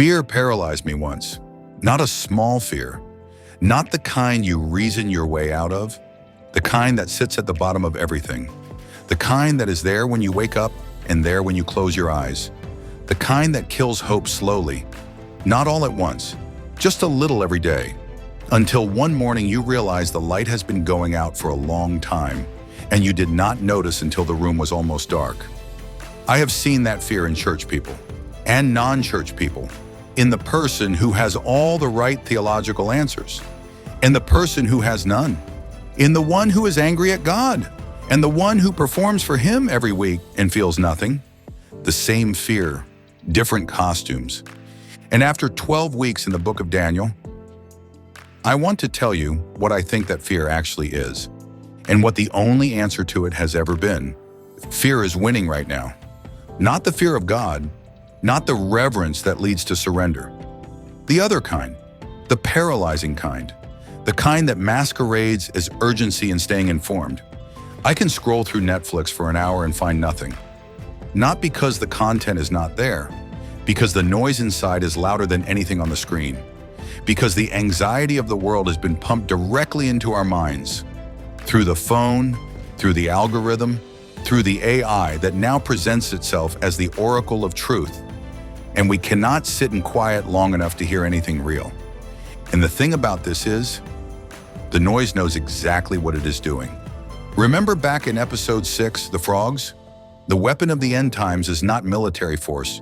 Fear paralyzed me once. Not a small fear. Not the kind you reason your way out of. The kind that sits at the bottom of everything. The kind that is there when you wake up and there when you close your eyes. The kind that kills hope slowly. Not all at once. Just a little every day. Until one morning you realize the light has been going out for a long time, and you did not notice until the room was almost dark. I have seen that fear in church people and non-church people, in the person who has all the right theological answers, and the person who has none, in the one who is angry at God, and the one who performs for him every week and feels nothing. The same fear, different costumes. And after 12 weeks in the book of Daniel, I want to tell you what I think that fear actually is, and what the only answer to it has ever been. Fear is winning right now. Not the fear of God, not the reverence that leads to surrender. The other kind, the paralyzing kind, the kind that masquerades as urgency and staying informed. I can scroll through Netflix for an hour and find nothing. Not because the content is not there, because the noise inside is louder than anything on the screen. Because the anxiety of the world has been pumped directly into our minds, through the phone, through the algorithm, through the AI that now presents itself as the oracle of truth, and we cannot sit in quiet long enough to hear anything real. And the thing about this is, the noise knows exactly what it is doing. Remember back in episode 6, the frogs? The weapon of the end times is not military force,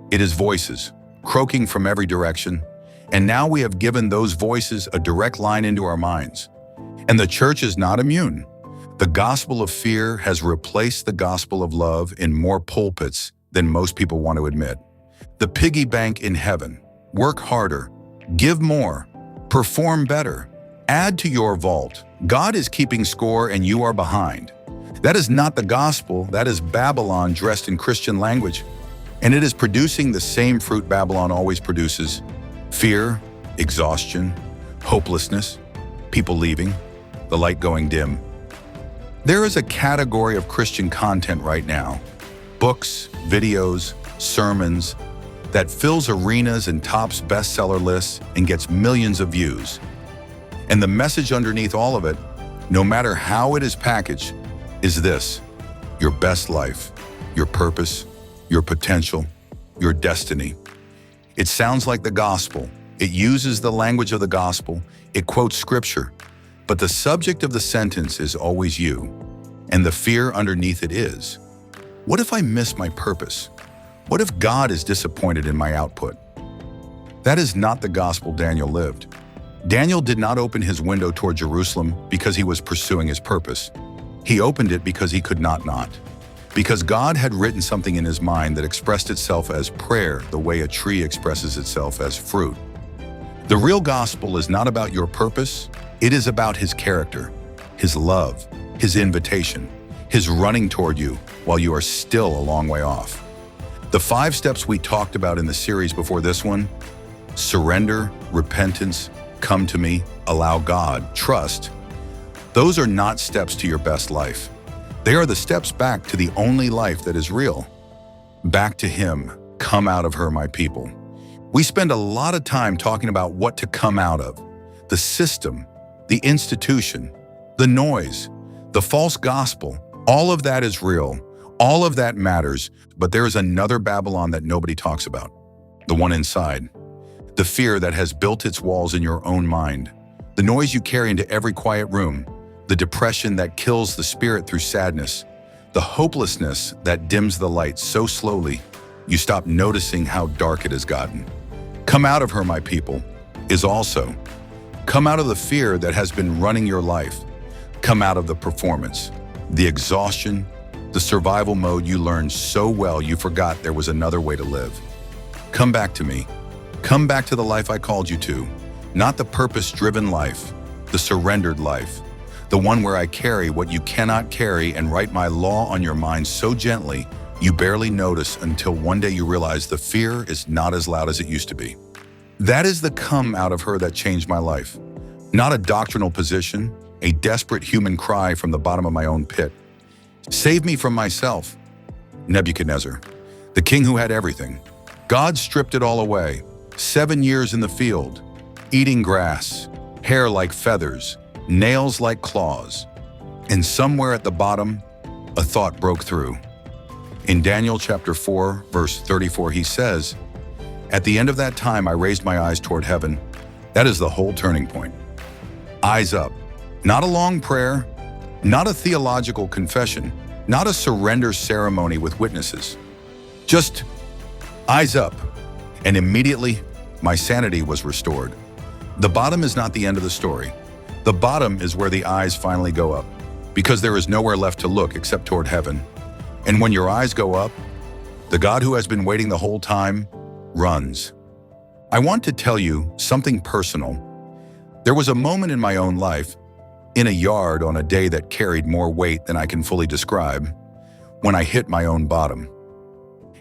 it is voices, croaking from every direction. And now we have given those voices a direct line into our minds. And the church is not immune. The gospel of fear has replaced the gospel of love in more pulpits than most people want to admit. The piggy bank in heaven. Work harder, give more, perform better, add to your vault. God is keeping score and you are behind. That is not the gospel, that is Babylon dressed in Christian language. And it is producing the same fruit Babylon always produces. Fear, exhaustion, hopelessness, people leaving, the light going dim. There is a category of Christian content right now, books, videos, sermons, that fills arenas and tops bestseller lists and gets millions of views. And the message underneath all of it, no matter how it is packaged, is this: your best life, your purpose, your potential, your destiny. It sounds like the gospel. It uses the language of the gospel. It quotes scripture. But the subject of the sentence is always you. And the fear underneath it is, what if I miss my purpose? What if God is disappointed in my output? That is not the gospel Daniel lived. Daniel did not open his window toward Jerusalem because he was pursuing his purpose. He opened it because he could not. Because God had written something in his mind that expressed itself as prayer the way a tree expresses itself as fruit. The real gospel is not about your purpose, it is about his character, his love, his invitation, his running toward you while you are still a long way off. The 5 steps we talked about in the series before this one: surrender, repentance, come to me, allow God, trust. Those are not steps to your best life. They are the steps back to the only life that is real. Back to him, come out of her, my people. We spend a lot of time talking about what to come out of. The system, the institution, the noise, the false gospel. All of that is real. All of that matters, but there is another Babylon that nobody talks about. The one inside. The fear that has built its walls in your own mind. The noise you carry into every quiet room. The depression that kills the spirit through sadness. The hopelessness that dims the light so slowly you stop noticing how dark it has gotten. Come out of her, my people, is also come out of the fear that has been running your life. Come out of the performance, the exhaustion, the survival mode you learned so well you forgot there was another way to live. Come back to me. Come back to the life I called you to, not the purpose-driven life, the surrendered life. The one where I carry what you cannot carry and write my law on your mind so gently you barely notice until one day you realize the fear is not as loud as it used to be. That is the come out of her that changed my life. Not a doctrinal position, a desperate human cry from the bottom of my own pit. Save me from myself. Nebuchadnezzar, the king who had everything. God stripped it all away. 7 years in the field, eating grass, hair like feathers, nails like claws. And somewhere at the bottom, a thought broke through. In Daniel chapter 4, verse 34, he says, "At the end of that time, I raised my eyes toward heaven." That is the whole turning point. Eyes up. Not a long prayer, not a theological confession, not a surrender ceremony with witnesses. Just eyes up. And immediately, my sanity was restored. The bottom is not the end of the story. The bottom is where the eyes finally go up, because there is nowhere left to look except toward heaven. And when your eyes go up, the God who has been waiting the whole time runs. I want to tell you something personal. There was a moment in my own life, in a yard on a day that carried more weight than I can fully describe, when I hit my own bottom.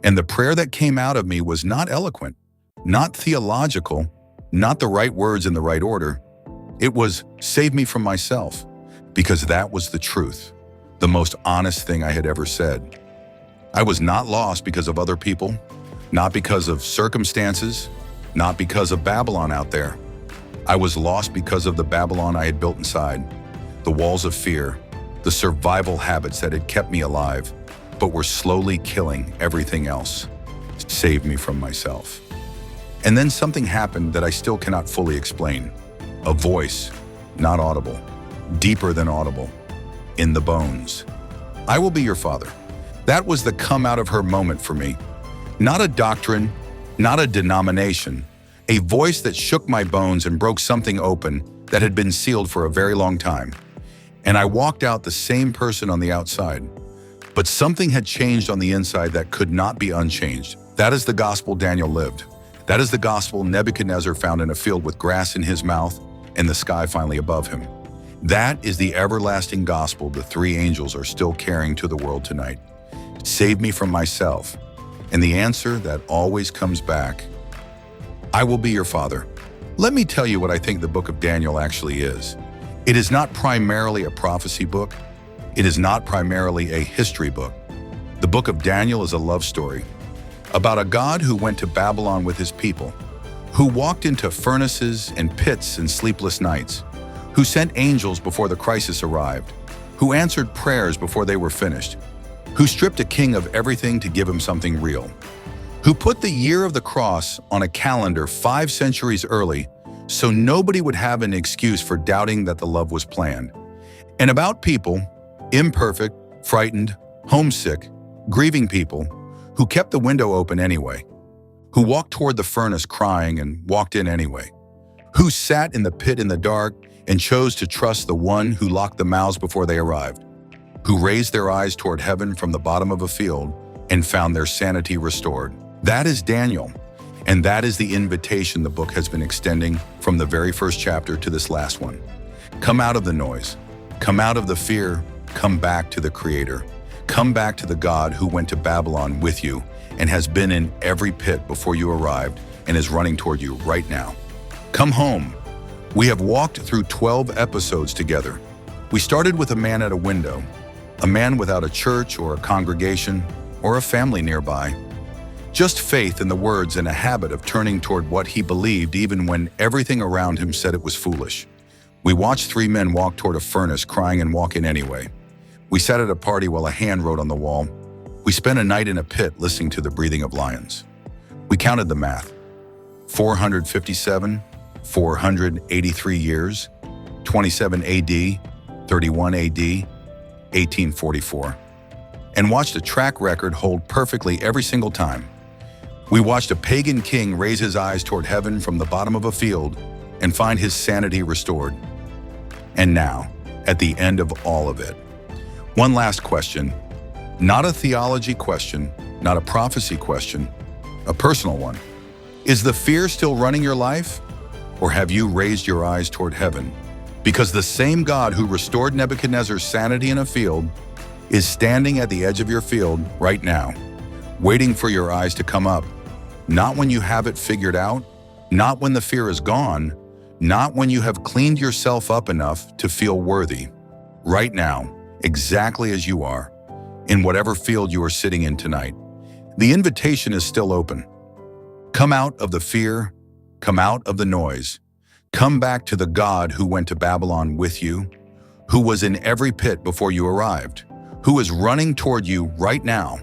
And the prayer that came out of me was not eloquent, not theological, not the right words in the right order. It was, "Save me from myself," because that was the truth, the most honest thing I had ever said. I was not lost because of other people, not because of circumstances, not because of Babylon out there. I was lost because of the Babylon I had built inside, the walls of fear, the survival habits that had kept me alive, but were slowly killing everything else. Save me from myself. And then something happened that I still cannot fully explain. A voice, not audible, deeper than audible, in the bones. "I will be your father." That was the come out of her moment for me. Not a doctrine, not a denomination, a voice that shook my bones and broke something open that had been sealed for a very long time. And I walked out the same person on the outside. But something had changed on the inside that could not be unchanged. That is the gospel Daniel lived. That is the gospel Nebuchadnezzar found in a field with grass in his mouth and the sky finally above him. That is the everlasting gospel the three angels are still carrying to the world tonight. Save me from myself. And the answer that always comes back, "I will be your father." Let me tell you what I think the book of Daniel actually is. It is not primarily a prophecy book. It is not primarily a history book. The book of Daniel is a love story about a God who went to Babylon with his people, who walked into furnaces and pits and sleepless nights, who sent angels before the crisis arrived, who answered prayers before they were finished, who stripped a king of everything to give him something real, who put the year of the cross on a calendar 5 centuries early so nobody would have an excuse for doubting that the love was planned. And about people, imperfect, frightened, homesick, grieving people, who kept the window open anyway, who walked toward the furnace crying and walked in anyway, who sat in the pit in the dark and chose to trust the one who locked the mouths before they arrived, who raised their eyes toward heaven from the bottom of a field and found their sanity restored. That is Daniel, and that is the invitation the book has been extending from the very first chapter to this last one. Come out of the noise, come out of the fear, come back to the Creator. Come back to the God who went to Babylon with you and has been in every pit before you arrived and is running toward you right now. Come home. We have walked through 12 episodes together. We started with a man at a window, a man without a church or a congregation or a family nearby. Just faith in the words and a habit of turning toward what he believed even when everything around him said it was foolish. We watched 3 men walk toward a furnace crying and walk in anyway. We sat at a party while a hand wrote on the wall. We spent a night in a pit listening to the breathing of lions. We counted the math. 457, 483 years, 27 AD, 31 AD, 1844. And watched a track record hold perfectly every single time. We watched a pagan king raise his eyes toward heaven from the bottom of a field and find his sanity restored. And now, at the end of all of it, one last question, not a theology question, not a prophecy question, a personal one. Is the fear still running your life? Or have you raised your eyes toward heaven? Because the same God who restored Nebuchadnezzar's sanity in a field is standing at the edge of your field right now, waiting for your eyes to come up, not when you have it figured out, not when the fear is gone, not when you have cleaned yourself up enough to feel worthy. Right now, exactly as you are, in whatever field you are sitting in tonight. The invitation is still open. Come out of the fear, Come out of the noise. Come back to the God who went to Babylon with you, who was in every pit before you arrived, who is running toward you right now.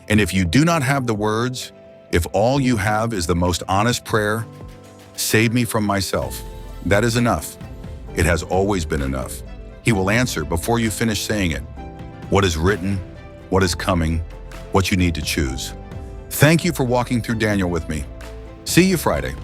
And if you do not have the words, if all you have is the most honest prayer, save me from myself, that is enough. It has always been enough. He will answer before you finish saying it. What is written, what is coming, what you need to choose. Thank you for walking through Daniel with me. See you Friday.